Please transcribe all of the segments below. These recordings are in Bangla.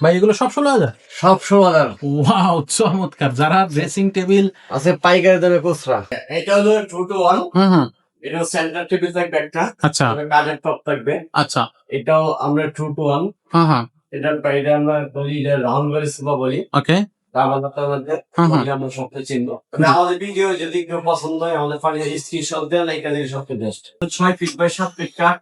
ভাই এগুলো সব 16,000? সব 16,000। ওয়াও, চমৎকার। যারা ড্রেসিং টেবিল আছে পাইকারি দামে খুচরা। এটা হলো 2 to 1। হুম। এটা সেন্টার টেবিল থাকবে একটা, আচ্ছা কাঠের টপ থাকবে। আচ্ছা। এটাও আমরা 2 to 1। হ্যাঁ। এটার বাইরে আমরা বলি এটা রাউন্ড করে সোফা বলি। ওকে। আমরা সবকে চিনবো। আমাদের ভিডিও যদি কেউ পছন্দ হয় আমাদের ফার্নিচার স্ক্রিনশট দেন, এটা দিয়ে সবচেয়ে বেস্ট। 6 ফিট বাই 7 ফিট কাঠ,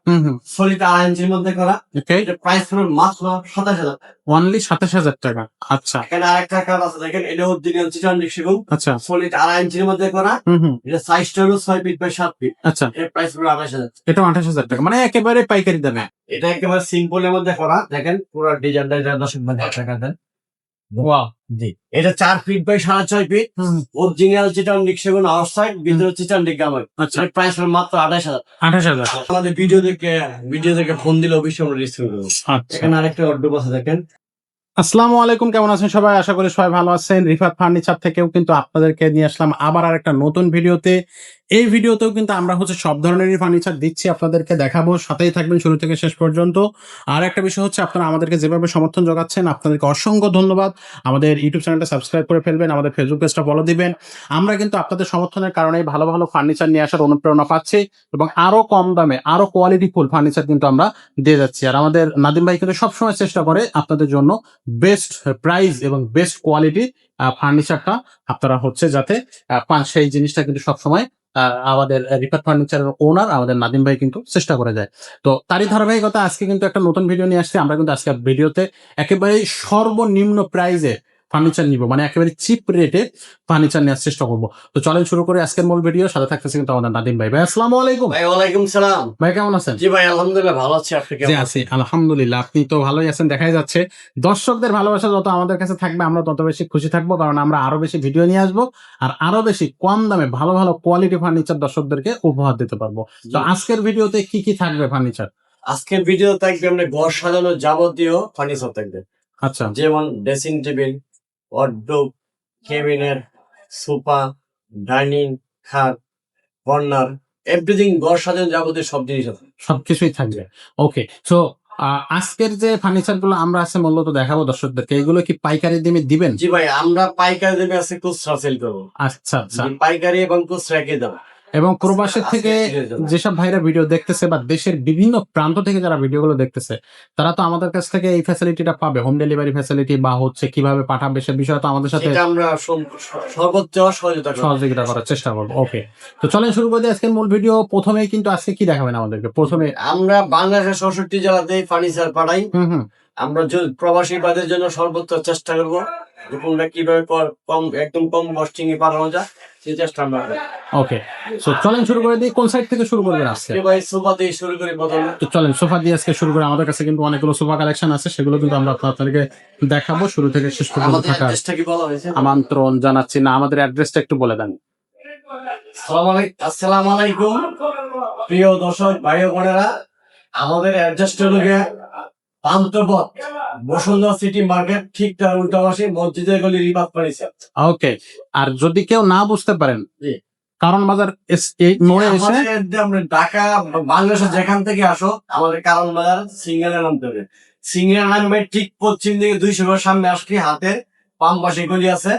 সলিড 2.5 ইঞ্চির মধ্যে করা। ওকে। এটা প্রাইস হলো মাত্র 27,000 টাকা। অনলি 27,000 টাকা। আচ্ছা এখানে আরেকটা কাঠ আছে দেখেন, এটা অরিজিনাল চিটান সেগুন। আচ্ছা। সলিড 2.5 ইঞ্চির মধ্যে করা। এটা সাইজটা হলো 6 ফিট বাই 7 ফিট। আচ্ছা। এর প্রাইস হলো 28,000। এটা 28,000 টাকা, মানে একেবারে পাইকারি দামে। এটা একেবারে সিম্পলের মধ্যে করা, দেখেন পুরো ডিজাইনটা এটা 10 মধ্যে টাকা দেন। ওয়াও। জি, এটা 4 ফিট বাই 6.5 ফিট। অরিজিনাল চিটান সেগুন আউটসাইড, ভিতরে চিটান গামার। আচ্ছা। এর প্রাইস হলো মাত্র 28,000। 28,000। আমাদের ভিডিও দেখে ফোন দিলে অবশ্যই আমরা রিসিভ করব। আচ্ছা। এখানে আরেকটা অর্ডার আছে দেখেন। আসসালামু আলাইকুম, কেমন আছেন সবাই? আশা করি সবাই ভালো আছেন। রিফাত ফার্নিচার থেকেও কিন্তু আপনাদেরকে নিয়ে আসলাম আবার আরেকটা নতুন ভিডিওতে। এই ভিডিওতেও কিন্তু আমরা সব ধরনেরই ফার্নিচার দিচ্ছি, আপনাদেরকে দেখাবো। সাথেই থাকবেন শুরু থেকে শেষ পর্যন্ত। আর একটা বিষয় হচ্ছে, আপনারা আমাদেরকে যেভাবে সমর্থন জোগাচ্ছেন আপনাদেরকে অসংখ্য ধন্যবাদ। আমাদের ইউটিউব চ্যানেলটা সাবস্ক্রাইব করে ফেলবেন, আমাদের ফেসবুক পেজটা ফলো দিবেন। আমরা কিন্তু আপনাদের সমর্থনের কারণেই ভালো ভালো ফার্নিচার নিয়ে আসার অনুপ্রেরণা পাচ্ছি এবং আরো কম দামে আরো কোয়ালিটিফুল ফার্নিচার কিন্তু আমরা দিয়ে যাচ্ছি। আর আমাদের নাদিম ভাই কিন্তু সবসময় চেষ্টা করে আপনাদের জন্য বেস্ট প্রাইস এবং বেস্ট কোয়ালিটি ফার্নিচারটা আপনারা যাতে পান, সেই জিনিসটা কিন্তু সবসময় আমাদের রিফাত ফার্নিচারের ওনার আমাদের নাদিম ভাই কিন্তু চেষ্টা করে যায়। তো তারই ধারাবাহিকতা আজকে কিন্তু একটা নতুন ভিডিও নিয়ে আসছি। আমরা কিন্তু আজকে ভিডিওতে একেবারে সর্বনিম্ন প্রাইজে ফার্নিচার নিব, মানে একেবারে চিপ রেটে ফার্নিচার নেওয়ার চেষ্টা করবো। তো চলেন শুরু করে আজকের মূল ভিডিও। সাথে থাকতেছে কিন্তু আমাদের নাদিম ভাই। ভাই আসসালামু আলাইকুম। ভাই ওয়ালাইকুম সালাম। ভাই কেমন আছেন? জি ভাই আলহামদুলিল্লাহ ভালো আছি, আপনি জি কেমন আছি আলহামদুলিল্লাহ। আপনি তো ভালোই আছেন, দেখাই যাচ্ছে। দর্শকদের ভালোবাসা যত আমাদের কাছে থাকবে আমরা তত বেশি খুশি থাকবো, কারণ আমরা আরো বেশি ভিডিও নিয়ে আসবো আর আরো বেশি কম দামে ভালো ভালো কোয়ালিটি ফার্নিচার দর্শকদেরকে উপহার দিতে পারবো। তো আজকের ভিডিওতে কি কি থাকবে ফার্নিচার? আজকের ভিডিও থাকবে আমরা ঘর সাজানোর যাবতীয় ফার্নিচার থাকবে। আচ্ছা। যেমন dressing table, wardrobe, cabinet, sofa, dining, খাট, কর্নার, এভরিথিং ঘর সাজানোর যাবতীয় সব জিনিস আছে। সবকিছুই থাকবে। ওকে। সো আজকের যে ফার্নিচার গুলো আমরা মূলত দেখাবো দর্শকদেরকে, এগুলো কি পাইকারি দামে দিবেন? জি ভাই, আমরা পাইকারি দামে আছে খুচরা সেল করবো। আচ্ছা আচ্ছা। পাইকারি এবং খুচরা একই দাম। এবং প্রবাসের থেকে যেসব ভাইরা ভিডিও দেখতেছে বা দেশের বিভিন্ন প্রান্ত থেকে যারা ভিডিওগুলো দেখতেছে, তারা তো আমাদের কাছ থেকে এই ফ্যাসিলিটিটা পাবে, হোম ডেলিভারি ফ্যাসিলিটি বা কিভাবে পাঠাবে সে বিষয়ে তো আমাদের সাথে আমরা সর্বোচ্চ সহযোগিতা করার চেষ্টা করবো। ওকে, তো চলেন শুরু করে দিই আজকের মূল ভিডিও। প্রথমেই কিন্তু আজকে কি দেখাবেন আমাদেরকে? প্রথমে আমরা বাংলাদেশের 64 জেলাতে ফার্নিচার পাঠাই। আমরা প্রবাসী বাদের জন্য সর্বোচ্চ চেষ্টা করবো তোমরা কিভাবে একদম কম কস্টিং এ পাঠানো যায় সেই চেষ্টা আমরা করি। ওকে, সো চলেন শুরু করে দিই। কোন সাইড থেকে শুরু করবেন আজকে? ভাই সোফা দিয়ে শুরু করি প্রথমে। তো চলেন সোফা দিয়ে আজকে শুরু করি। আমাদের কাছে কিন্তু অনেকগুলো সোফা কালেকশন আছে, সেগুলো কিন্তু আমরা আপনাদেরকে দেখাবো শুরু থেকে শেষ পর্যন্ত থাকার আমন্ত্রণ জানাচ্ছি। না, আমাদের অ্যাড্রেসটা একটু বলে দেন। আসসালামু আলাইকুম প্রিয় দর্শক ভাই ও বোনেরা, আমাদের অ্যাড্রেসটা হলো পান্থপথ বসুন্ধরা সিটি মার্কেট, ঠিক তার উল্টা পাশে মসজিদের গলি, রিফাত ফার্নিচার। ওকে, আর যদি কেউ না বুঝতে পারেন, কারণ বাজার এই মোড়ে এসে আমরা ঢাকা বাংলাদেশের যেখান থেকে আসো আমাদের কারণ বাজার সিঙ্গেলে নামতে হবে। সিঙ্গেলে নামবে ঠিক পশ্চিম দিকে 200 গজ সামনে আসলে হাতে বাম পাশে গলি আছে,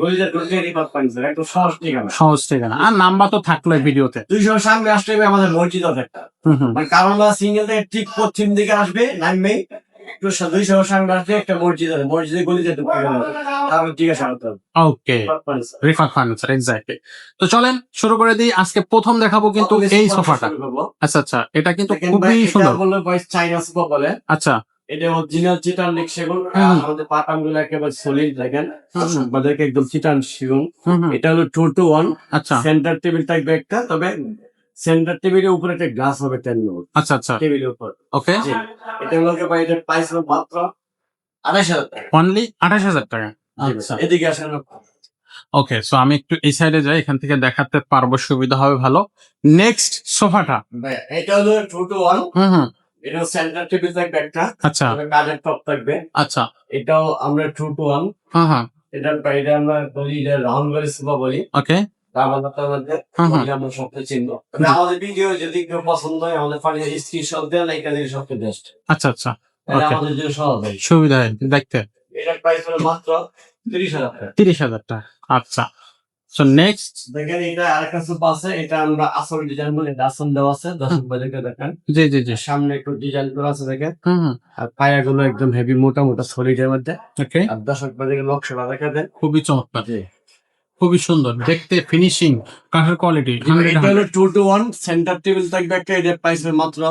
গলিতে ঢুকে রিফাত ফার্নিচার, একটু সহজ ঠিকানা। আর নাম্বার তো থাকলো ভিডিওতে। 200 গজ সামনে আসলে আমাদের মসজিদ আছে একটা, মানে কারণ বাজার সিঙ্গেল থেকে ঠিক পশ্চিম দিকে আসবে, নামবে 200 গজ সামনে আসলে একটা মসজিদ আছে, মসজিদের গলিতে ঢুকে গেল তারপর জিজ্ঞাসা করতে হবে। ওকে, রিফাত ফার্নিচার এক্স্যাক্টলি। তো চলেন শুরু করে দিই। আজকে প্রথম দেখাবো কিন্তু এই সোফাটা। আচ্ছা আচ্ছা, এটা কিন্তু খুবই সুন্দর। চাইনা সোফা বলে। আচ্ছা, এটা অরিজিনাল চিটান সেগুন। আমাদের পাটানগুলো একেবারে সলিড দেখেন, আমাদেরকে একদম চিটান সেগুন। এটা হলো 2 to 1। আচ্ছা, সেন্টার টেবিল থাকবে একটা, তবে সেন্টার টেবিলের উপরে একটা গ্লাস হবে 10 নম্বর। আচ্ছা আচ্ছা, টেবিলের উপর। ওকে, এটা হলো এটা প্রাইস হলো মাত্র 28,000 টাকা। অনলি 28,000 টাকা। আচ্ছা, এদিকে আসেন। ওকে, সো আমি একটু এই সাইডে যাই, এখান থেকে দেখাতে পারবো, সুবিধা হবে ভালো। নেক্সট সোফাটা, এটা হলো 2 to 1। এটা সেন্টার টেবিল থাকবে একটা, আচ্ছা, কাঠের টপ থাকবে। আচ্ছা, এটাও আমরা 2 to 1। এটার বাইরে আমরা বলি এটা রাউন্ড করে সোফা বলি। ওকে, আমরা সবকে চিনবো। আমাদের ভিডিও যদি কেউ পছন্দ হয় আমাদের ফার্নিচার স্ক্রিনশট দেন, এটা দিয়ে সবচেয়ে বেস্ট। আচ্ছা আচ্ছা, এটা Okay. আমাদের জন্য সহজ হয়। সুবিধা হয় দেখতে। এটার প্রাইস হলো মাত্র 30,000 টাকা। 30,000 টাকা। আচ্ছা। So next. দেখেন এটা আরেকটা সোফা আছে, এটা আমরা আসল ডিজাইন বলি, এটা আসল দেওয়া আছে, দর্শক ভাইদেরকে দেখেন। জি জি জি। সামনে একটু ডিজাইন করা আছে দেখেন, হুম। আর পায়াগুলো একদম হেভি মোটা মোটা সলিডের মধ্যে। ওকে। আর দর্শক ভাইদেরকে নকশাটা দেখা দেন। খুবই চমৎকার, জি। খুবই সুন্দর দেখতে, ফিনিশিং, কাঠের কোয়ালিটি। এটা হলো 2-to-1 সেন্টার টেবিল থাকবে একটা, এটার প্রাইস মাত্র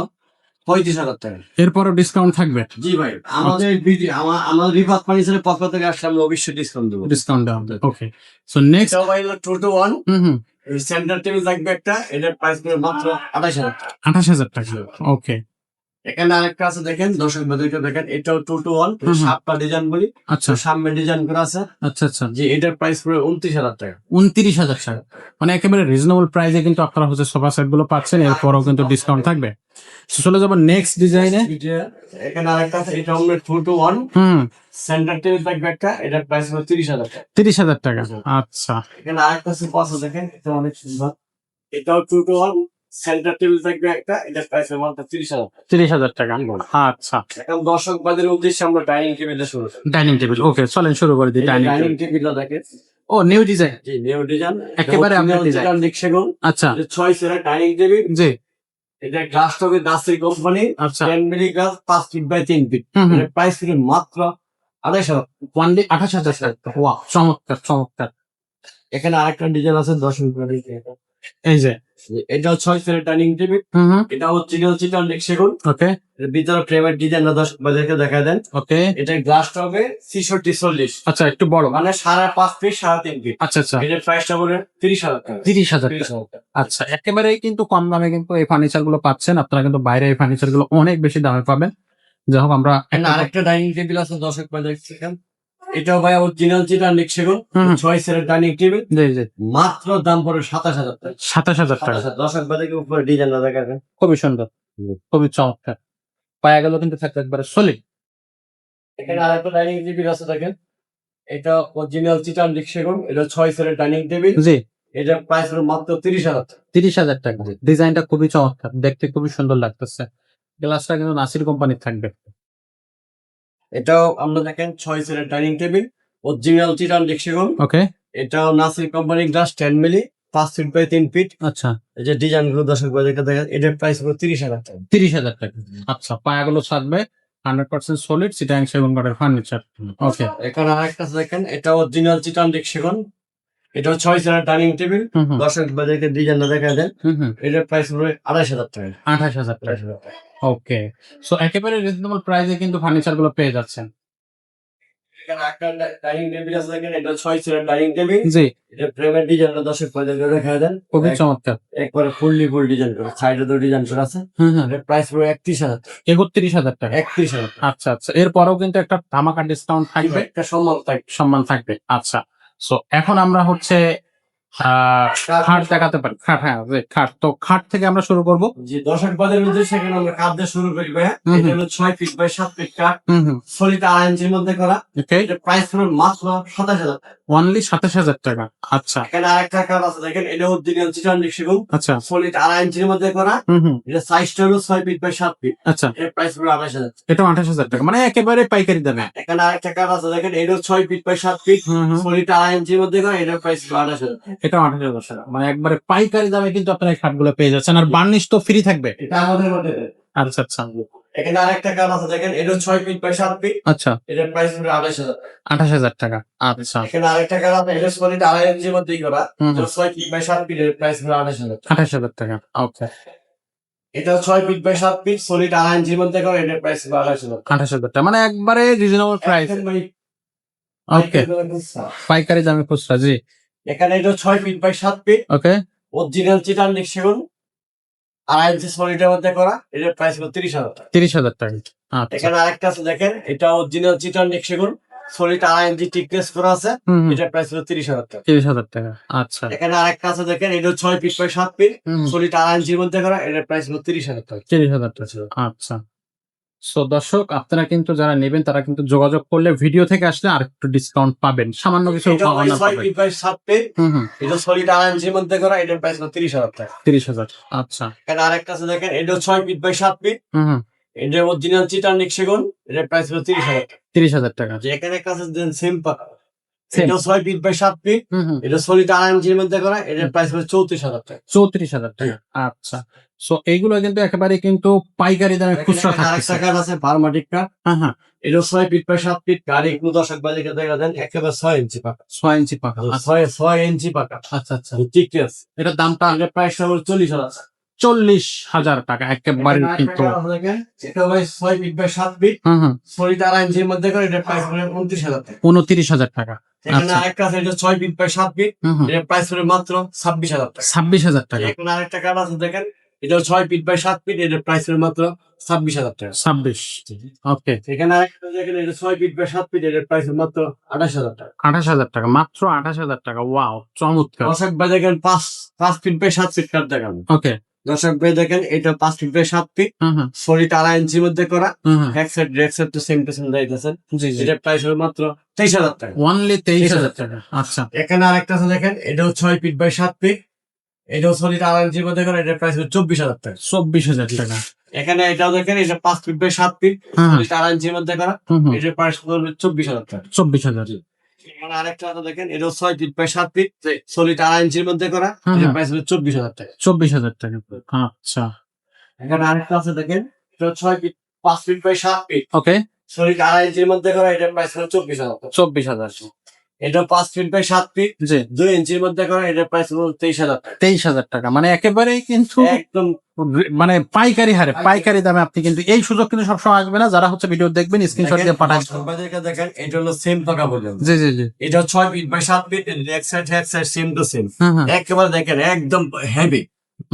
35,000 টাকা। এরপরও ডিসকাউন্ট থাকবে? জি ভাই, আমাদের ভিডিও আমাদের রিফাত ফার্নিচারের পক্ষ থেকে আসলে আমরা অবশ্যই ডিসকাউন্ট দেবো। ডিসকাউন্ট দেওয়া হবে। ওকে। So next. এটাও ভাই হলো 2-to-1 হুম। সেন্টার টেবিল থাকবে একটা, এটার প্রাইস মাত্র 28,000 টাকা। 28,000 টাকা। ওকে। এখানে আরেকটা আছে দেখেন, দর্শক ভাইদেরকে দেখেন, এটাও 2-to-1 সাতটা ডিজাইন বলি। আচ্ছা সামনে ডিজাইন করা আছে। আচ্ছা আচ্ছা। জি, এটার প্রাইস পুরো 29,000 টাকা। 29,000 টাকা, মানে একেবারে রিজনেবল প্রাইসে কিন্তু আপনারা হচ্ছে সোফা সেট গুলো পাচ্ছেন, এরপরও কিন্তু ডিসকাউন্ট থাকবে। So, চলে যাবো নেক্সট ডিজাইনে। এখানে আরেকটা আছে, এটা আমরা 2-to-1 হুম। সেন্টার টেবিল থাকবে একটা, এটার প্রাইস হলো 30,000 টাকা। 30,000 টাকা। আচ্ছা। এখানে আরেকটা আছে পাশে দেখেন, এটা অনেক সুন্দর, এটাও 2-to-1 সেন্টার টেবিল থাকবে একটা, এটার প্রাইস হলো মাত্র 30,000 টাকা। 30,000 টাকা। আচ্ছা। এখন দর্শক বাদের উদ্দেশ্যে আমরা ডাইনিং টেবিলে শুরু করি। Dining table. ওকে, চলেন শুরু করে দিই ডাইনিং ডাইনিং টেবিল। টেবিলটা দেখেন, ও নিউ ডিজাইন। জি নিউ ডিজাইন, একেবারে আপডেট ডিজাইন। দেখছেন। আচ্ছা। এটা 6 সিটের ডাইনিং টেবিল। জি। এটা গ্লাস টবে দাসরি কোম্পানি, আচ্ছা। 10 milli glass, 5 feet by 3 feet. Hmm. এর প্রাইস ছিল মাত্র 28,000। 28,000 টাকা। ওয়াও, চমৎকার চমৎকার। এখানে আরেকটা ডিজাইন আছে 10 মিলি। এই যে। এটাও 6 সিটের ডাইনিং টেবিল। হুম। এটা অরিজিনাল চিটান সেগুন। ওকে। এর ভিতরে ফ্রেমের ডিজাইনটা দর্শক বাদেরকে দেখা দেন। ওকে। এটা গ্লাস টবে 66-40, আচ্ছা, একটু বড়। মানে 5.5 ফিট 3.5 ফিট। আচ্ছা আচ্ছা। এটার প্রাইসটা বলে 30,000 টাকা। 30,000 টাকা। 30,000 টাকা। আচ্ছা, একেবারেই কিন্তু কম দামে কিন্তু এই ফার্নিচার গুলো পাচ্ছেন আপনারা, কিন্তু বাইরে এই ফার্নিচার গুলো অনেক বেশি দামে পাবেন। যাই হোক, আমরা এখানে আরেকটা ডাইনিং টেবিল আছে দর্শক বাদেরকে, এটাও ভাই অরিজিনাল চিটান সেগুন, 6 সিটের ডাইনিং টেবিল। জি জি। মাত্র দাম পড়ে 27,000 টাকা। 27,000 টাকা। 27,000। দর্শক বাদেরকে উপরে ডিজাইনটা দেখা দেন। খুবই সুন্দর, খুবই চমৎকার। পায়া গেল কিন্তু থাকবে একবারে সলিড। এখানে আরেকটা ডাইনিং টেবিল আছে দেখেন, এটা অরিজিনাল চিটান সেগুন, এটা 6 সিটের ডাইনিং টেবিল। জি। এটার প্রাইস হলো মাত্র 30,000 টাকা। 30,000 টাকা। ডিজাইনটা খুবই চমৎকার, দেখতে খুবই সুন্দর লাগতেছে। গ্লাসটা কিন্তু নাসির কোম্পানির থাকবে। এটাও আমরা দেখেন 6 সিটের ডাইনিং টেবিল, অরিজিনাল চিটান সেগুন। ওকে। এটাও নাসির কোম্পানির glass, 10 milli, 5 feet by 3 feet. আচ্ছা। এই যে ডিজাইন গুলো দর্শক বাদেরকে দেখেন, এটার প্রাইস হলো 30,000 টাকা। 30,000 টাকা। আচ্ছা, পায়াগুলো থাকবে 100% সলিড চিটাং সেগুন কাঠের ফার্নিচার। ওকে। এখানে আরেকটা আছে দেখেন, এটা অরিজিনাল চিটান সেগুন, এটাও 6 সিটের ডাইনিং টেবিল। হুম হুম দর্শক বাদেরকে ডিজাইনটা দেখা দেন। হুম। এটার প্রাইস হলো 28,000 টাকা। 28,000 টাকা। 28,000 টাকা। ওকে। সো একেবারে রিজনেবল প্রাইসে কিন্তু ফার্নিচার গুলো পেয়ে যাচ্ছেন। এখানে একটা ডাইনিং টেবিল আছে দেখেন, এটা 6 সিটের ডাইনিং টেবিল। জি। এটা ফ্রেমের ডিজাইনটা দর্শক বাদেরকে দেখা দেন। খুবই চমৎকার। একবারে ফুল ডিজাইন করা, সাইডে তো ডিজাইন করা আছে। হুম। এটার প্রাইস হলো 31,000 টাকা। 31,000 টাকা। 31,000 টাকা। আচ্ছা আচ্ছা, এরপরেও কিন্তু একটা ধামাকা ডিসকাউন্ট থাকবে, একটা সম্মান থাকবে। সম্মান থাকবে। আচ্ছা। সো এখন আমরা হচ্ছে খাট দেখাতে পারি। খাট, হ্যাঁ যে খাট, তো খাট থেকে আমরা শুরু করব। জি, দর্শক বাদের উদ্দেশ্যে সেখানে আমরা কাঠ দিয়ে শুরু করি ভাইয়া। হুম। এটা হলো 6 ফিট বাই 7 ফিট কাঠ, হুম। সলিড 2.5 ইঞ্চির মধ্যে করা। ওকে। এটা প্রাইস হলো মাত্র 27,000 টাকা। অনলি 27,000 টাকা। আচ্ছা এখানে আরেকটা কাঠ আছে দেখেন, এটা অরিজিনাল চিটান সেগুন, আচ্ছা। সলিড 2.5 ইঞ্চির মধ্যে করা। হুম। এটা সাইজটা হলো 6 ফিট বাই 7 ফিট। আচ্ছা, এর প্রাইস হলো 28,000 টাকা। এটা 28,000 টাকা, মানে একেবারে পাইকারি দামে। এখানে আরেকটা কাঠ আছে দেখেন, এটা 6 ফিট বাই 7 ফিট, হুম। সলিড 2.5 ইঞ্চির মধ্যে করা। এটার প্রাইস হলো 28,000 টাকা। এটা 28,000 টাকা, মানে একবারে পাইকারি দামে কিন্তু আপনারা এই খাটগুলো পেয়ে যাচ্ছেন, আর বার্নিশ তো ফ্রি থাকবে। এটা আমাদের মধ্যে। আচ্ছা আচ্ছা এখানে আরেকটা কাঠ আছে দেখেন, এটা 6 ফিট বাই 7 ফিট। আচ্ছা। এটার প্রাইস হলো 28,000 টাকা। 28,000 টাকা। আচ্ছা। এখানে আরেকটা কাঠ আছে, এটা সলিড 2.5 ইঞ্চির মধ্যেই করা, হুম। 6 ফিট বাই 7 ফিট। এর প্রাইস হলো 28,000 টাকা। 28,000 টাকা। ওকে। এটা 6 ফিট বাই 7 ফিট, সলিড 2.5 ইঞ্চির মধ্যে করা। এটার প্রাইস হলো 28,000 টাকা। 28,000 টাকা, মানে একবারে রিজনেবল প্রাইস। একদম ভাই, ওকে। পাইকারি দামে খুচরা। জি। এখানে এটা 6 feet by 7 feet, okay. Original চিটান সেগুন, 2.5 ইঞ্চি সলিডের মধ্যে করা। এটার প্রাইস হলো 30,000 টাকা। 30,000 টাকা। আচ্ছা। এখানে আরেকটা আছে দেখেন, এটা অরিজিনাল চিটান সেগুন, সলিড 2.5 ইঞ্চি টিকনেস করা আছে। হুম। এটার প্রাইস হলো 30,000 টাকা। 30,000 টাকা। আচ্ছা। এখানে আরেকটা আছে দেখেন, এটা 6 ফিট বাই 7 ফিট, হুম। সলিড 2.5 ইঞ্চির মধ্যে করা। এটার প্রাইস হলো 30,000 টাকা। 30,000 টাকা। আচ্ছা। সো দর্শক, আপনারা কিন্তু যারা নেবেন তারা কিন্তু যোগাযোগ করলে ভিডিও থেকে আসলে আর একটু ডিসকাউন্ট পাবেন, সামান্য কিছু এটা ভাই অনার 6 পাবেন। ফিট বাই 7 ফিট, হুম। এটা সলিড 2.5 ইঞ্চির মধ্যে করা। এটার প্রাইস হলো 30,000 টাকা। 30,000। আচ্ছা। এখানে আরেকটা আছে দেখেন, এটা 6 ফিট বাই 7 ফিট, হুম। এটা অরিজিনাল চিটানিক সেগুন, এটার প্রাইস হলো 30,000 টাকা। 30,000 টাকা। যে এখানে একটা আছে সেম পাকা, Same. এটা 6 ফিট বাই 7 ফিট, হুম হুম। এটা সলিড আড়াই মধ্যে করা, এটার প্রাইস হলো 34,000 টাকা। 34,000 টাকা। আচ্ছা, সো এইগুলো কিন্তু একেবারে কিন্তু পাইকারি দামে খুচরা আরেকটা থাকতেছে। কার্ড আছে ফার্মাটিক কার্ড, হ্যাঁ হ্যাঁ, এটা 6 ফিট বাই 7 ফিট, গাড়ি একটু দর্শক বাজিকে দেখা দেন, একেবারে 6 ইঞ্চি পাকা, 6 ইঞ্চি পাকা। আচ্ছা 6 ইঞ্চি পাকা। আচ্ছা আচ্ছা, ঠিক আছে, এটার দামটা এটার প্রাইস হলো 40,000 টাকা। 40,000 টাকা একেবারে কিন্তু। এটা ভাই 6 ফিট বাই 7 ফিট, হুম হুম, সলিড আড়াই ইঞ্চির মধ্যে করে, এটার প্রাইস হলো 29,000 টাকা। 29,000 টাকা। এখানে আচ্ছা, আরেকটা আছে, এটা 6 ফিট বাই 7 ফিট, হুম হুম, এটার প্রাইস হলো মাত্র 26,000 টাকা। 26,000 টাকা। এখন আরেকটা কার্ড আছে দেখেন, এটা 6 ফিট বাই 7 ফিট, এটার প্রাইস হলো মাত্র 26,000 টাকা। 26, ওকে। এখানে আরেকটা দেখেন, এটা 6 ফিট বাই 7 ফিট, এটার প্রাইস হলো মাত্র 28,000 টাকা। 28,000 টাকা, মাত্র 28,000 টাকা। ওয়াও, চমৎকার। দর্শক ভাই দেখেন, 5 ফিট বাই 7 ফিট কার্ড দেখান। ওকে, দর্শক ভাই দেখেন, এটা 5 ফিট বাই 7 ফিট, হুম হুম, সলিড আড়াই ইঞ্চির মধ্যে করা, হুম হুম, এক সাইড ব্রেক সাইড তো সেম টু সেম যাইতেছে, জি জি, এটার প্রাইস হলো মাত্র 23,000 টাকা। অনলি 23,000 টাকা। আচ্ছা, এখানে আরেকটা আছে দেখেন, এটাও 6 ফিট বাই 7 ফিট, এটাও সলিড আড়াই ইঞ্চির মধ্যে করা, এটার প্রাইস হলো 24,000 টাকা। 24,000 টাকা। এখানে এটাও দেখেন, এটা 5 ফিট বাই 7 ফিট, হুম হুম, সলিড আড়াই ইঞ্চির মধ্যে করা, হুম হুম, এটার প্রাইস হলো 24,000 টাকা। 24,000। এখানে আরেকটা আছে দেখেন, এটাও 6 ফিট বাই 7 ফিট, সলিড আড়াই ইঞ্চির মধ্যে করা, হুম এটার হুম, প্রাইস হলো 24,000 টাকা। 24,000 টাকা। আচ্ছা, এখানে আরেকটা আছে দেখেন, এটা 6 feet 5 feet by 7 feet, okay, solid আড়াই ইঞ্চির মধ্যে করা, এটার প্রাইস হলো 24,000 টাকা। 24,000। এটা 5 ফিট বাই 7 ফিট, জি, 2 ইঞ্চির মধ্যে করা, এটার প্রাইস হলো 23,000 টাকা। 23,000 টাকা, মানে একেবারেই কিন্তু একদম মানে পাইকারি হারে, পাইকারি দামে আপনি কিন্তু এই সুযোগ কিন্তু সবসময় আসবে না। যারা হচ্ছে ভিডিও দেখবেন স্ক্রিনশট দিয়ে পাঠান। দেখেন, দেখেন, এটা হলো সেম পাকা বলেন, জি জি জি, এটা 6 ফিট বাই 7 ফিট, এক সাইড সেম টু সেম, হ্যাঁ হ্যাঁ, একেবারে দেখেন একদম হেভি,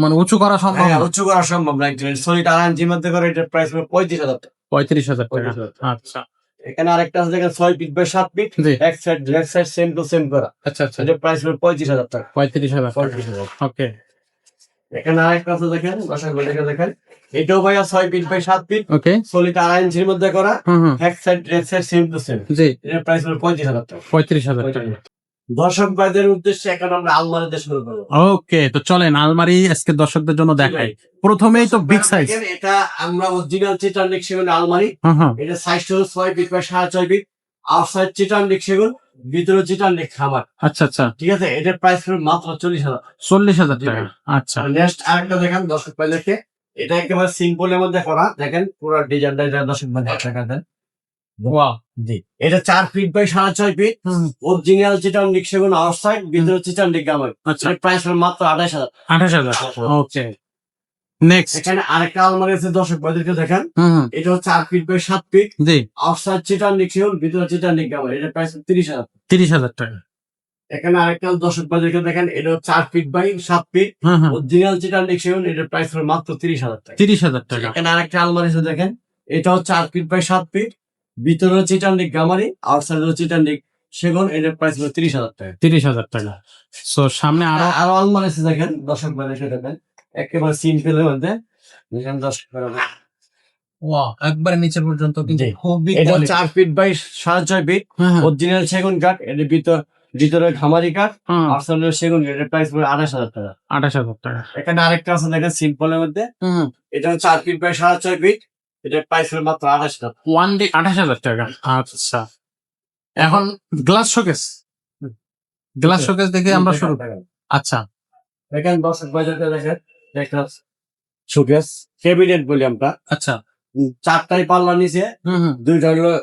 মানে উঁচু করা সম্ভব না। উচ্চ করা সম্ভব না। একজন সলিড আড়াই ইঞ্চির মধ্যে করে, এটার প্রাইস হলো 35,000 টাকা। 35,000 টাকা। 35,000 টাকা। আচ্ছা, এখানে আরেকটা আছে দেখেন, 6 ফিট বাই 7 ফিট, জি, এক সাইড সেম টু সেম করা, আচ্ছা আচ্ছা, এটার প্রাইস হলো 35,000 টাকা। 35,000 টাকা। 35,000। ওকে, এখানে আরেকটা আছে দেখেন, দেখেন, এটাও ভাইয়া 6 feet by 7 feet, okay, solid আড়াই ইঞ্চির মধ্যে করা, হুম হুম, এক সাইড সেম টু সেম, জি, এটার প্রাইস হলো 35,000 টাকা। 35,000 টাকা। দর্শক ভাইদের উদ্দেশ্যে এখন আমরা আলমারিতে শুরু করবো। ওকে, তো চলেন আলমারি আজকে দর্শকদের জন্য দেখাই। প্রথমেই তো বিগ সাইজ। দেখেন, এটা আমরা অরিজিনাল চিটানিক সেগুন আলমারি, হ্যাঁ হ্যাঁ, এটা সাইজটা হলো 6 ফিট বাই 6.5 ফিট, আউটসাইড চিটানিক সেগুন, ভিতরে চিটানিক খামার। আচ্ছা আচ্ছা, ঠিক আছে, এটার প্রাইস হলো মাত্র 40,000। 40,000 জি টাকা। ভাই। আচ্ছা, আর নেক্সট আরেকটা দেখেন দর্শক ভাইদেরকে, এটা একেবারে সিম্পলের মধ্যে করা, দেখেন পুরো ডিজাইনটা, এটা দর্শক ভাই দেখা দেন। ওয়াও, জি, এটা 4 ফিট বাই 6.5 ফিট, অরিজিনাল চিটানিক সেগুন, আউটসাইড, ভিতরে চিটানিক খামার। আচ্ছা, এর প্রাইস হলো মাত্র 28,000। 28,000। ওকে, নেক্সট। এখানে আরেকটা আলমারি আছে দর্শক ভাইদেরকে দেখেন, হুম হুম, এটা 4 ফিট বাই 7 ফিট, জি, আউটসাইড চিটানিক সেগুন, ভিতরে চিটানিক খামার, এটার প্রাইস 30,000। 30,000 টাকা। এখানে আরেকটা দর্শক ভাইদেরকে দেখেন, এটা 4 ফিট বাই 7 ফিট, হুম হুম, অরিজিনাল চিটানিক সেগুন, এটার প্রাইস হলো মাত্র 30,000 টাকা। 30,000 টাকা। এখানে আরেকটা আলমারি আছে দেখেন, এটাও 4 ফিট বাই 7 ফিট, ভিতরে চিটানিক গামারি, আউটসাইড চিটানিক সেগুন, এটার প্রাইস হলো 30,000 টাকা। 30,000 টাকা। সো সামনে আরো আরো আলমারি আছে দেখেন, দর্শক ভাইদেরকে দেখেন, একেবারে সিম্পলের মধ্যে দেখেন দর্শক ভাইরা। ওয়াও, একবারে নিচে পর্যন্ত কিন্তু জি। খুবই এটা quality। 4 ফিট বাই 6.5 ফিট, হ্যাঁ হ্যাঁ, অরিজিনাল সেগুন কাঠ, এর ভিতরে খামারি কাঠ, হুম, আউটসাইড সেগুন, এটার প্রাইস হলো 28,000 টাকা। 28,000 টাকা। এখানে আরেকটা আছে দেখেন সিম্পলের মধ্যে, হুম, এটা 4 ফিট বাই 6.5 ফিট, এটার প্রাইস হলো মাত্র 28,000 টাকা। 28,000 টাকা। আচ্ছা, এখন গ্লাস শোকেস, গ্লাস শোকেস দেখে আমরা শুরু। আচ্ছা, দেখেন দর্শক বাজারটা দেখেন, একটা শোকেস ক্যাবিনেট বলি আমরা, আচ্ছা, 4টাই পাল্লা নিচে, হুম হুম, 2টা হলো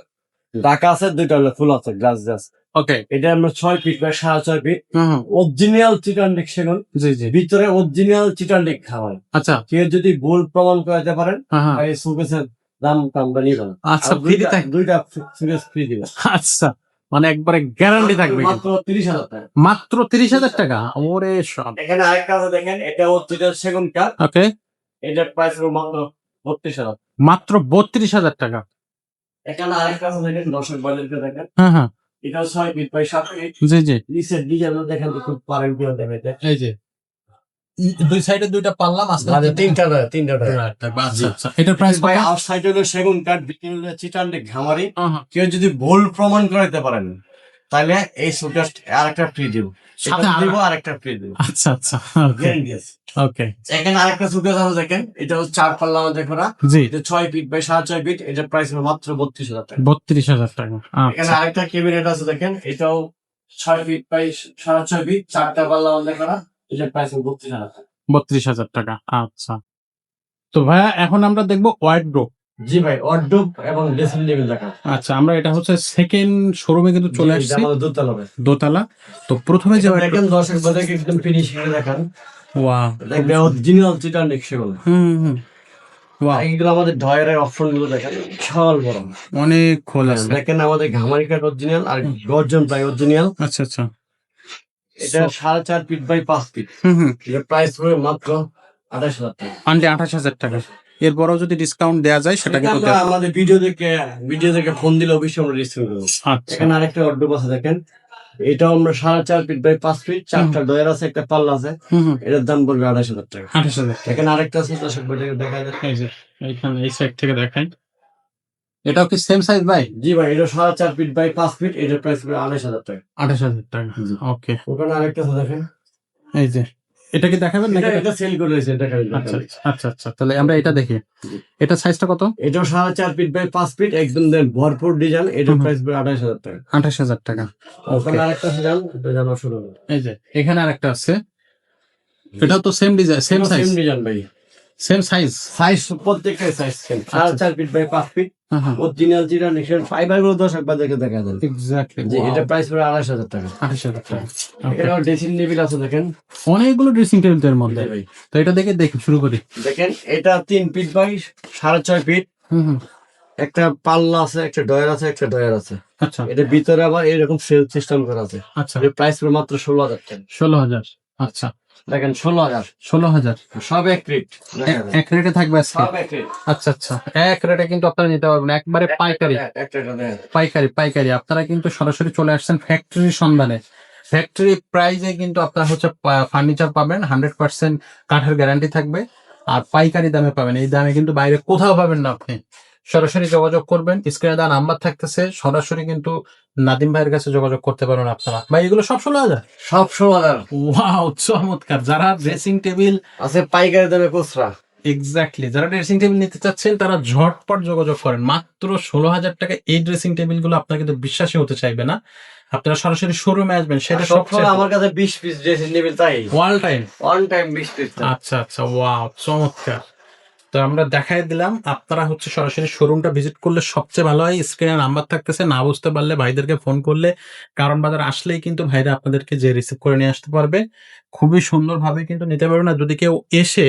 ঢাকা আছে, 2টা হলো ফুল আছে, গ্লাস গ্লাস। ওকে, এটা আমরা 6 ফিট বাই 6.5 ফিট, হুম হুম, অরিজিনাল চিটানিক সেগুন, জি জি, ভিতরে অরিজিনাল চিটানিক খাওয়ায়। আচ্ছা, কেউ যদি ভুল প্রমাণ করাতে পারেন, হ্যাঁ হ্যাঁ, এই শোকেসের দাম আমরা নিব না। আচ্ছা, আর ফ্রি থাকে। দুইটা শোকেস ফ্রি দিবে, আচ্ছা, মানে একবারে গ্যারান্টি থাকবে কিন্তু। মাত্র 30,000 টাকা। মাত্র 30,000 টাকা। ওরে সব। এখানে আরেকটা আছে দেখেন, এটা অরিজিনাল সেগুন কাঠ, ওকে, এটার প্রাইস হলো মাত্র 32,000। মাত্র 32,000 টাকা। এখানে আরেকটা আছে দেখেন, দর্শক বাজারকে দেখেন, হ্যাঁ হ্যাঁ, এটাও 6 ফিট বাই 7 ফিট, জি জি, নিচের ডিজাইন দেখেন তো খুব পারেন কি দেখাইতে। এই যে দুই সাইডে দুইটা পাল্লা, মাঝখানে তিনটা তিনটা আচ্ছা আচ্ছা, এটার প্রাইস ভাই কত? আউটসাইড হলো সেগুন কাঠ, ভিতরে হলো চিটানিক ঘামারি। হ্যাঁ হ্যাঁ, কেউ যদি ভুল প্রমাণ করাতে পারেন, তাহলে এই সুটকেস আরেকটা ফ্রি দিব, সাথে দিব আরেকটা ফ্রি দিব। আচ্ছা আচ্ছা, গ্যারান্টি আছে। ওকে এখানে আরেকটা সুটকেস আছে দেখেন, এটা হচ্ছে 4 পাল্লা আমাদের করা, জি, এটা 6 ফিট বাই 6.5 ফিট, এটার প্রাইস হলো মাত্র 32,000 টাকা। 32,000 টাকা। এখানে আচ্ছা আরেকটা ক্যাবিনেট আছে দেখেন, এটাও 6 ফিট বাই 6.5 ফিট, 4টা পাল্লা আমাদের করা, এটার প্রাইস হলো 32,000 টাকা। 32,000 টাকা। আচ্ছা, তো ভাইয়া এখন আমরা দেখবো ওয়ার্ডরোব। জি ভাই, ওয়ার্ডরোব এবং ড্রেসিং টেবিল দেখা। আচ্ছা, আমরা এটা হচ্ছে সেকেন্ড শোরুমে কিন্তু চলে আসছি, আমাদের দোতলা হবে। দোতলা। তো প্রথমে যে দেখেন দর্শক বাজার একদম ফিনিশিং এ দেখান, ওয়াও, দেখবেন অরিজিনাল চিটার নেক্সে বলে। হুম, ওয়াও, এইগুলো আমাদের ডয়ারের অপশন গুলো দেখেন, বিশাল বড়, অনেক খোল আছে। দেখেন আমাদের ঘামারি কাঠ অরিজিনাল আর গর্জন প্রায় অরিজিনাল। আচ্ছা আচ্ছা, এটা 4.5 ফিট বাই 5 ফিট, এর প্রাইস হবে মাত্র 28,000 টাকা। 28,000 টাকা। এরপরও যদি ডিসকাউন্ট দেওয়া যায় সেটা কিন্তু আমরা আমাদের ভিডিও দেখে ফোন দিলে অবশ্যই আমরা ডিসকাউন্ট করবো। আচ্ছা, এখানে আরেকটা ওয়ার্ডরোব আছে দেখেন, এটাও আমরা 4.5 ফিট বাই 5 ফিট, 4টা ডয়ার আছে, একটা পাল্লা আছে, এটার দাম পড়বে 28,000 টাকা। 28,000। এখানে আরেকটা আছে, দর্শক বাজারে দেখা যায়। এই যে এইখানে এই সাইড থেকে দেখাই, এটাও কি সেম সাইজ ভাই? জি ভাই, এটা 4.5 ফিট বাই 5 ফিট, এটার প্রাইস পড়বে 28,000 টাকা। 28,000 টাকা। ওকে, ওখানে আরেকটা আছে দেখেন, এই যে এটা কি দেখাবেন নাকি? এটা সেল করে রয়েছে, দেখা আচ্ছা আচ্ছা আচ্ছা, তাহলে আমরা এটা দেখি। এটা সাইজটা কত? এটাও 4.5 ফিট বাই 5 ফিট, একদম দেন ভরপুর ডিজাইন, এটার প্রাইস পড়বে 28,000 টাকা। 28,000 টাকা। ওখানে আরেকটা আছে এটা জানা শুরু হবে। এই যে এখানে আরেকটা আছে, এটাও তো same design, same size, same design ভাই, সেম সাইজ। সাইজ প্রত্যেকটা size same, 4.5 feet by 5 feet, original জিরা নেক্সট ফাইবার গুলো দর্শক বাজারে দেখা যায়। এক্স্যাক্টলি, যে এটা প্রাইস পড়বে 28,000 টাকা। 28,000 টাকা। এখানে ড্রেসিং টেবিল আছে দেখেন, অনেকগুলো ড্রেসিং টেবিলের মধ্যে। ভাই তো এটা দেখে দেখি শুরু করি। দেখেন, এটা 3 ফিট বাই 6.5 ফিট, একটা পাল্লা আছে, একটা ডয়ার আছে, একটা ডয়ার আছে। আচ্ছা এটা ভিতরে আবার এরকম সেল সিস্টেম করা আছে। আচ্ছা, এর প্রাইস পড়বে মাত্র 16,000 টাকা। 16,000। আচ্ছা, দেখেন 16,000, 16,000 সব এক রেট, এক রেটে থাকবে আজকে। সব এক রেট। আচ্ছা আচ্ছা, এক রেটে কিন্তু আপনারা নিতে পারবেন, একবারে পাইকারি। একটা দেখেন, পাইকারি আপনারা কিন্তু সরাসরি চলে আসছেন ফ্যাক্টরির সন্ধানে। ফ্যাক্টরি প্রাইজে কিন্তু আপনারা হচ্ছে ফার্নিচার পাবেন, 100% কাঠের গ্যারান্টি থাকবে, আর পাইকারি দামে পাবেন। এই দামে কিন্তু বাইরে কোথাও পাবেন না। আপনি সরাসরি যোগাযোগ করবেন, স্ক্রিনে দেওয়া নাম্বার থাকতেছে, সরাসরি কিন্তু নাদিম ভাইয়ের কাছে যোগাযোগ করতে পারেন আপনারা। ভাই এগুলো সব 16,000? সব 16,000 ওয়াও, চমৎকার। যারা ড্রেসিং টেবিল আছে পাইকারি দামে খুচরা, এক্স্যাক্টলি, যারা ড্রেসিং টেবিল নিতে চাচ্ছেন তারা ঝটপট যোগাযোগ করেন। মাত্র 16,000 টাকা এই ড্রেসিং টেবিল গুলো আপনারা কিন্তু বিশ্বাসই হতে চাইবে না। আপনারা সরাসরি শোরুমে আসবেন, সেটা সবসময় আমার কাছে 20 পিস ড্রেসিং টেবিল তাই ওয়াল টাইম। On time 20 piece. আচ্ছা আচ্ছা, ওয়াও, চমৎকার। তো আমরা দেখাই দিলাম, আপনারা হচ্ছে সরাসরি শোরুমটা ভিজিট করলে সবচেয়ে ভালো হয়। স্ক্রিনে নাম্বার থাকতেছে, না বুঝতে পারলে ভাইদেরকে ফোন করলে, কারণ বাজার আসলেই কিন্তু ভাইরা আপনাদেরকে যে রিসিভ করে নিয়ে আসতে পারবে, খুবই সুন্দরভাবে কিন্তু নিতে পারবে। না যদি কেউ এসে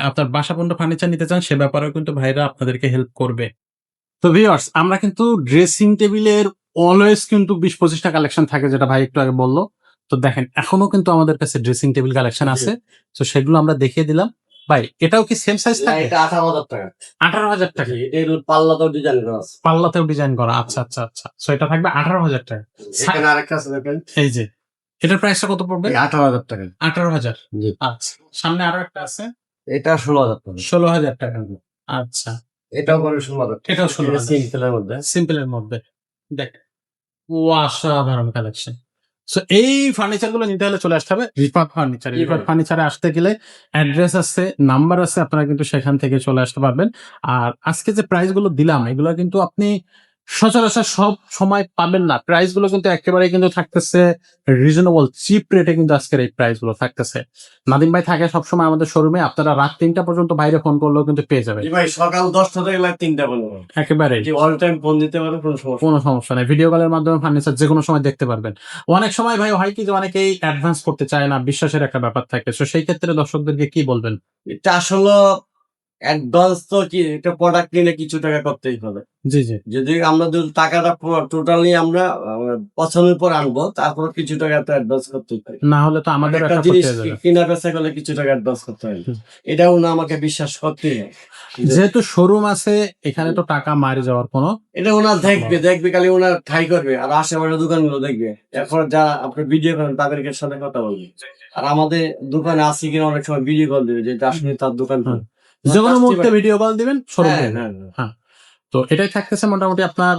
আপনার বাসা পর্যন্ত ফার্নিচার নিতে চান, সে ব্যাপারেও কিন্তু ভাইরা আপনাদেরকে হেল্প করবে। তো ভিউয়ার্স, আমরা কিন্তু ড্রেসিং টেবিলের অলওয়েজ কিন্তু 20-25টা কালেকশন থাকে, যেটা ভাই একটু আগে বললো। তো দেখেন, এখনো কিন্তু আমাদের কাছে ড্রেসিং টেবিল কালেকশন আছে, তো সেগুলো আমরা দেখিয়ে দিলাম। ভাই এটাও কি সেম সাইজ থাকে? এটা 18,000 টাকা। 18,000 টাকা। এটা পাল্লাতেও ডিজাইন করা আছে, পাল্লাতেও ডিজাইন করা। আচ্ছা আচ্ছা আচ্ছা, সো এটা থাকবে 18,000 টাকা। এখানে আরেকটা আছে দেখেন, এই যে এটার প্রাইসটা কত পড়বে? 18,000 টাকা। 18,000। জি। আচ্ছা, সামনে আরো একটা আছে, এটা 16,000 টাকা। 16,000 টাকা। আচ্ছা, এটাও করে 16,000 টাকা। এটাও 16,000 সিম্পলের মধ্যে। সিম্পলের মধ্যে। দেখ, অসাধারণ কালেকশন। সো এই ফার্নিচার গুলো নিতে হলে চলে আসতে হবে রিফাত ফার্নিচার। রিফাত ফার্নিচারে আসতে গেলে অ্যাড্রেস আছে, নাম্বার আছে, আপনারা কিন্তু সেখান থেকে চলে আসতে পারবেন। আর আজকে যে প্রাইস গুলো দিলাম, এগুলো কিন্তু আপনি সচরাচর সব সময় পাবেন না। প্রাইস গুলো কিন্তু একেবারে কিন্তু থাকতেছে রিজনেবল, চিপ রেটে কিন্তু আজকের এই প্রাইস গুলো থাকতেছে। নাদিম ভাই থাকে সবসময় আমাদের শোরুমে, আপনারা রাত 3টা পর্যন্ত বাইরে ফোন করলেও কিন্তু পেয়ে যাবেন। জি ভাই, সকাল 10টা থেকে রাত 3টা পর্যন্ত একেবারে জি, অল টাইম ফোন দিতে পারো, কোনো সমস্যা কোনো সমস্যা নেই। ভিডিও কলের মাধ্যমে ফার্নিচার যে কোনো সময় দেখতে পারবেন। অনেক সময় ভাই হয় কি যে অনেকেই অ্যাডভান্স করতে চায় না, বিশ্বাসের একটা ব্যাপার থাকে। তো সেই ক্ষেত্রে দর্শকদেরকে কি বলবেন? এটা আসলে অ্যাডভান্স তো কি, এটা প্রোডাক্ট নিলে কিছু টাকা করতেই হবে। জি জি, যদি আমরা যদি টাকাটা টোটালি আমরা পছন্দের পর আনবো, তারপর কিছু টাকা তো অ্যাডভান্স করতেই হবে। না হলে তো আমাদের একটা একটা জিনিস ক্ষতি হয়ে যাবে। কিনা বেচা করলে কিছু টাকা অ্যাডভান্স করতে হবে, এটাও না আমাকে বিশ্বাস করতে হয়। যেহেতু শোরুম আছে, এখানে তো টাকা মারি যাওয়ার কোনো, এটা ওনার দেখবে খালি ওনার ঠাই করবে, আর আশেপাশে দোকানগুলো দেখবে, এরপর যা আপনি ভিডিও করেন তাদেরকে সাথে কথা বলবে। আর আমাদের দোকানে আসি কিনা অনেক সময় ভিডিও কল দেবে, যে আসলে তার দোকান। যে কোনো মুহূর্তে ভিডিও কল দিবেন শোরুমে। হ্যাঁ, হ্যাঁ, তো এটাই থাকতেছে মোটামুটি আপনার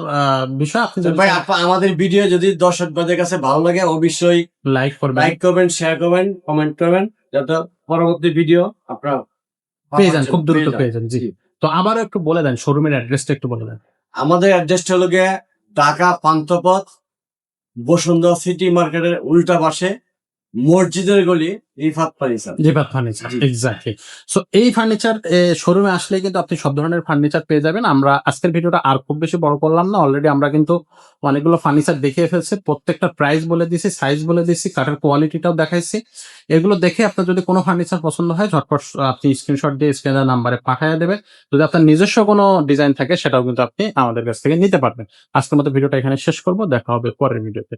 বিষয়। আপনি যদি ভাই আমাদের ভিডিও যদি দর্শক ভাইদের কাছে ভালো লাগে অবশ্যই লাইক করবেন, লাইক করবেন, শেয়ার করবেন, কমেন্ট করবেন, যাতে পরবর্তী ভিডিও আপনারা পেয়ে যান, খুব দ্রুত পেয়ে যান। জি, তো আবারও একটু বলে দেন শোরুমের অ্যাড্রেসটা একটু বলে দেন। আমাদের অ্যাড্রেসটা হলো গিয়ে ঢাকা পান্থপথ বসুন্ধরা সিটি মার্কেটের উল্টা পাশে মসজিদের গলি Rifat furniture. Rifat furniture, exactly. So এই ফার্নিচার শোরুমে আসলে কিন্তু আপনি সব ধরনের ফার্নিচার পেয়ে যাবেন। আমরা আজকের ভিডিওটা আর খুব বেশি বড় করলাম না, অলরেডি আমরা কিন্তু অনেকগুলো ফার্নিচার দেখিয়ে ফেলছি, প্রত্যেকটা প্রাইস বলে দিছি, সাইজ বলে দিছি, কাঠের কোয়ালিটিটাও দেখাইছি। এগুলো দেখে আপনার যদি কোনো ফার্নিচার পছন্দ হয় ঝটপট আপনি স্ক্রিনশট দিয়ে স্ক্রিনের নাম্বারে পাঠিয়ে দেবে। যদি আপনার নিজস্ব কোনো ডিজাইন থাকে সেটাও কিন্তু আপনি আমাদের কাছ থেকে নিতে পারবেন। আজকের মতো ভিডিওটা এখানে শেষ করব, দেখা হবে পরের ভিডিওতে।